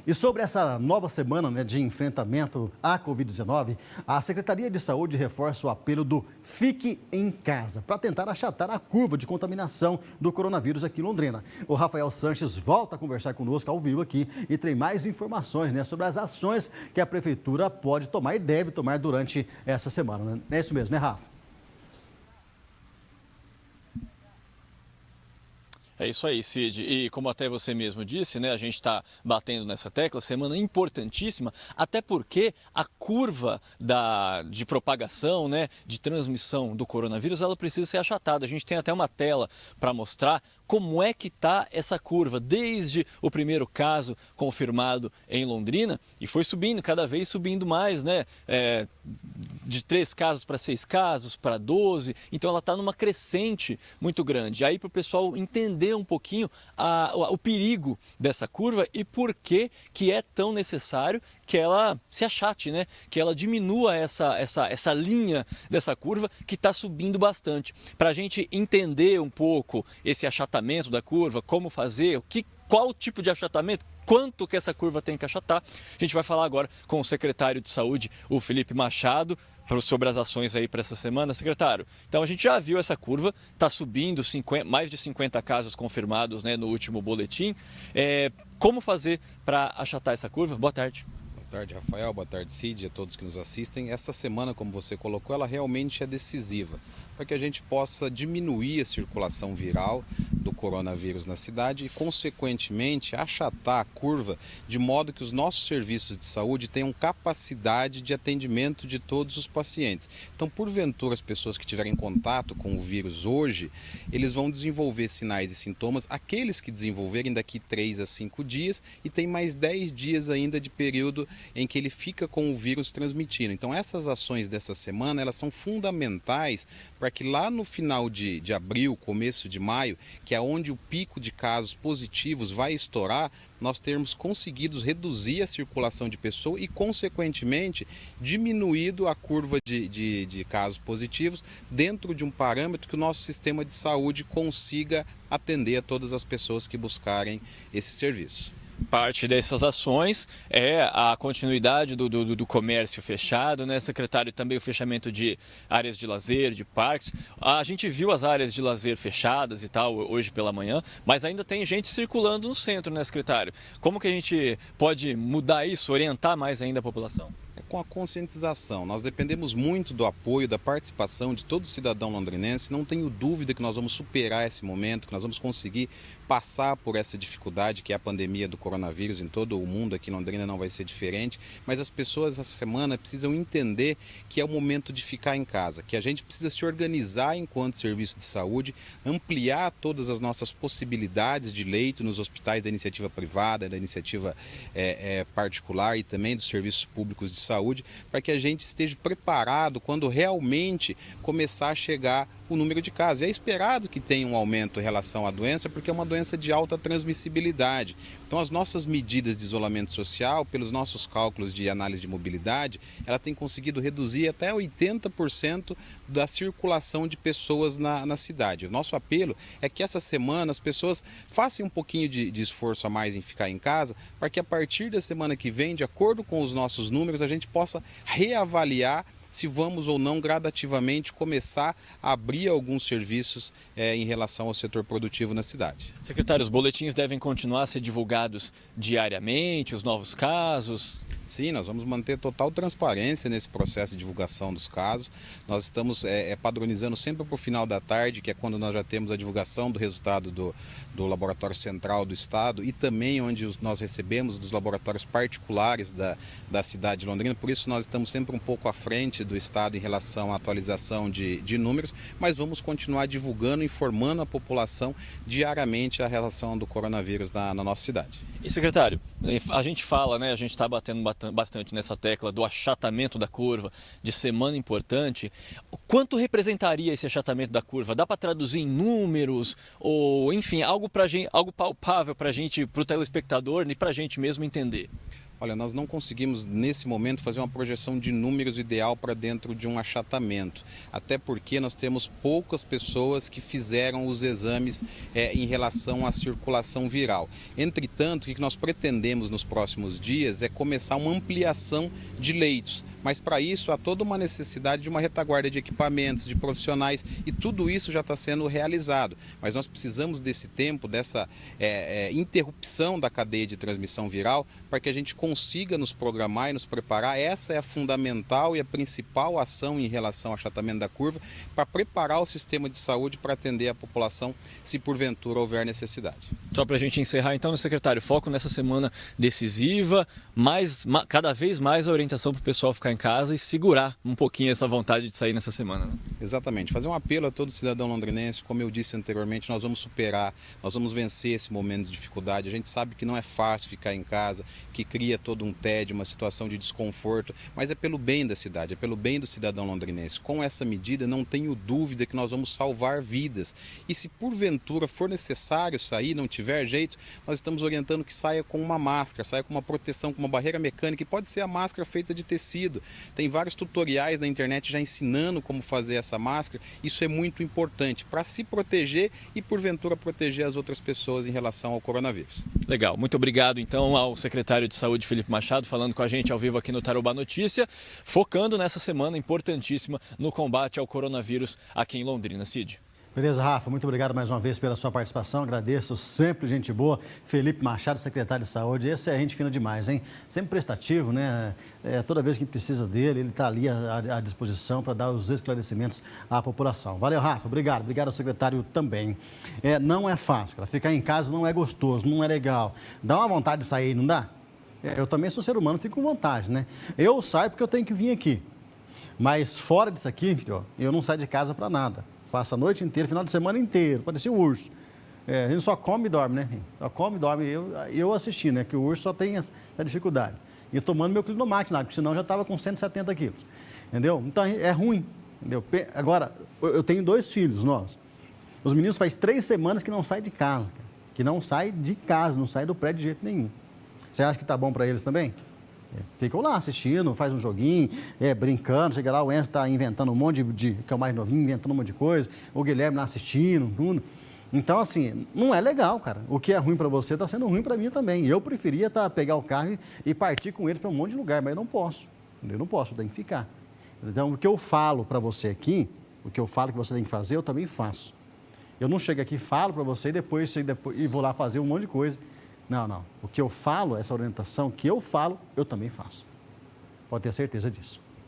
E sobre essa nova semana, né, de enfrentamento à Covid-19, a Secretaria de Saúde reforça o apelo do Fique em Casa, para tentar achatar a curva de contaminação do coronavírus aqui em Londrina. O Rafael Sanches volta a conversar conosco ao vivo aqui e tem mais informações, né, sobre as ações que a Prefeitura pode tomar e deve tomar durante essa semana. Né? É isso mesmo, né, Rafa? É isso aí, Cid. E como até você mesmo disse, né, a gente está batendo nessa tecla, semana importantíssima, até porque a curva de propagação, né, de transmissão do coronavírus, ela precisa ser achatada. A gente tem até uma tela para mostrar como é que está essa curva, desde o primeiro caso confirmado em Londrina, e foi subindo, cada vez subindo mais, né? De 3 casos para 6 casos, para 12, então ela está numa crescente muito grande. Aí para o pessoal entender um pouquinho o perigo dessa curva e por que é tão necessário que ela se achate, né? Que ela diminua essa linha dessa curva que está subindo bastante. Para a gente entender um pouco esse achatamento da curva, como fazer, qual tipo de achatamento, quanto que essa curva tem que achatar, a gente vai falar agora com o secretário de Saúde, o Felipe Machado, sobre as ações aí para essa semana. Secretário, então a gente já viu essa curva, está subindo, mais de 50 casos confirmados, né, no último boletim. Como fazer para achatar essa curva? Boa tarde. Boa tarde, Rafael. Boa tarde, Cid, a todos que nos assistem. Essa semana, como você colocou, ela realmente é decisiva para que a gente possa diminuir a circulação viral do coronavírus na cidade e, consequentemente, achatar a curva de modo que os nossos serviços de saúde tenham capacidade de atendimento de todos os pacientes. Então, porventura, as pessoas que tiverem contato com o vírus hoje, eles vão desenvolver sinais e sintomas, aqueles que desenvolverem daqui 3 a 5 dias e tem mais 10 dias ainda de período em que ele fica com o vírus transmitindo. Então, essas ações dessa semana, elas são fundamentais para que lá no final de abril, começo de maio, que é onde o pico de casos positivos vai estourar, nós termos conseguido reduzir a circulação de pessoas e, consequentemente, diminuído a curva de casos positivos dentro de um parâmetro que o nosso sistema de saúde consiga atender a todas as pessoas que buscarem esse serviço. Parte dessas ações é a continuidade do comércio fechado, né, secretário? Também o fechamento de áreas de lazer, de parques. A gente viu as áreas de lazer fechadas e tal hoje pela manhã, mas ainda tem gente circulando no centro, né, secretário? Como que a gente pode mudar isso, orientar mais ainda a população? Com a conscientização. Nós dependemos muito do apoio, da participação de todo cidadão londrinense. Não tenho dúvida que nós vamos superar esse momento, que nós vamos conseguir passar por essa dificuldade que é a pandemia do coronavírus em todo o mundo. Aqui em Londrina não vai ser diferente, mas as pessoas essa semana precisam entender que é o momento de ficar em casa, que a gente precisa se organizar enquanto serviço de saúde, ampliar todas as nossas possibilidades de leito nos hospitais da iniciativa privada, da iniciativa particular e também dos serviços públicos de saúde, para que a gente esteja preparado quando realmente começar a chegar o número de casos. E é esperado que tenha um aumento em relação à doença, porque é uma doença de alta transmissibilidade. Então, as nossas medidas de isolamento social, pelos nossos cálculos de análise de mobilidade, ela tem conseguido reduzir até 80% da circulação de pessoas na cidade. O nosso apelo é que essa semana as pessoas façam um pouquinho de esforço a mais em ficar em casa, para que a partir da semana que vem, de acordo com os nossos números, a gente possa reavaliar se vamos ou não gradativamente começar a abrir alguns serviços em relação ao setor produtivo na cidade. Secretário, os boletins devem continuar a ser divulgados diariamente, os novos casos? Sim, nós vamos manter total transparência nesse processo de divulgação dos casos. Nós estamos padronizando sempre para o final da tarde, que é quando nós já temos a divulgação do resultado do Laboratório Central do Estado e também onde nós recebemos dos laboratórios particulares da cidade de Londrina. Por isso nós estamos sempre um pouco à frente do Estado em relação à atualização de números, mas vamos continuar divulgando, informando a população diariamente a relação do coronavírus na nossa cidade. E secretário, a gente fala, né, a gente está batendo bastante nessa tecla do achatamento da curva, de semana importante. Quanto representaria esse achatamento da curva? Dá para traduzir em números ou, enfim, algo palpável para a gente, para o telespectador e para a gente mesmo entender? Olha, nós não conseguimos, nesse momento, fazer uma projeção de números ideal para dentro de um achatamento. Até porque nós temos poucas pessoas que fizeram os exames em relação à circulação viral. Entretanto, o que nós pretendemos nos próximos dias é começar uma ampliação de leitos. Mas para isso há toda uma necessidade de uma retaguarda de equipamentos, de profissionais, e tudo isso já está sendo realizado. Mas nós precisamos desse tempo, dessa interrupção da cadeia de transmissão viral, para que a gente consiga nos programar e nos preparar. Essa é a fundamental e a principal ação em relação ao achatamento da curva, para preparar o sistema de saúde para atender a população, se porventura houver necessidade. Só para a gente encerrar então, secretário, foco nessa semana decisiva, cada vez mais a orientação para o pessoal ficar em casa e segurar um pouquinho essa vontade de sair nessa semana. Né? Exatamente, fazer um apelo a todo cidadão londrinense. Como eu disse anteriormente, nós vamos superar, nós vamos vencer esse momento de dificuldade. A gente sabe que não é fácil ficar em casa, que cria todo um tédio, uma situação de desconforto, mas é pelo bem da cidade, é pelo bem do cidadão londrinense. Com essa medida, não tenho dúvida que nós vamos salvar vidas. E se porventura for necessário sair, não tiver jeito, nós estamos orientando que saia com uma máscara, saia com uma proteção, com uma barreira mecânica, e pode ser a máscara feita de tecido. Tem vários tutoriais na internet já ensinando como fazer essa máscara. Isso é muito importante para se proteger e porventura proteger as outras pessoas em relação ao coronavírus. Legal, muito obrigado então ao secretário de Saúde, Felipe Machado, falando com a gente ao vivo aqui no Tarobá Notícia, focando nessa semana importantíssima no combate ao coronavírus aqui em Londrina. Cid. Beleza, Rafa, muito obrigado mais uma vez pela sua participação, agradeço, sempre gente boa. Felipe Machado, secretário de Saúde, esse é gente fina demais, hein? Sempre prestativo, né? Toda vez que precisa dele, ele está ali à disposição para dar os esclarecimentos à população. Valeu, Rafa, obrigado ao secretário também. Não é fácil, cara. Ficar em casa não é gostoso, não é legal. Dá uma vontade de sair, não dá? Eu também sou ser humano, fico com vontade, né? Eu saio porque eu tenho que vir aqui, mas fora disso aqui, filho, eu não saio de casa para nada. Passa a noite inteira, final de semana inteiro, parecia um urso. A gente só come e dorme, né? Só come e dorme. Eu assisti, né? Que o urso só tem essa dificuldade. E eu tomando meu Clinomax lá, porque senão eu já estava com 170 quilos. Entendeu? Então é ruim. Entendeu? Agora, eu tenho 2 filhos, nós. Os meninos faz 3 semanas que não saem de casa. Que não saem de casa, não saem do prédio de jeito nenhum. Você acha que tá bom para eles também? Ficam lá assistindo, faz um joguinho, brincando, chega lá, o Enzo está inventando um monte que é o mais novinho, inventando um monte de coisa, o Guilherme lá assistindo, tudo. Então, assim, não é legal, cara. O que é ruim para você está sendo ruim para mim também. Eu preferia pegar o carro e partir com eles para um monte de lugar, mas eu não posso. Eu não posso, eu tenho que ficar. Então, o que eu falo para você aqui, o que eu falo que você tem que fazer, eu também faço. Eu não chego aqui, falo para você e vou lá fazer um monte de coisa. Não. O que eu falo, essa orientação que eu falo, eu também faço. Pode ter certeza disso.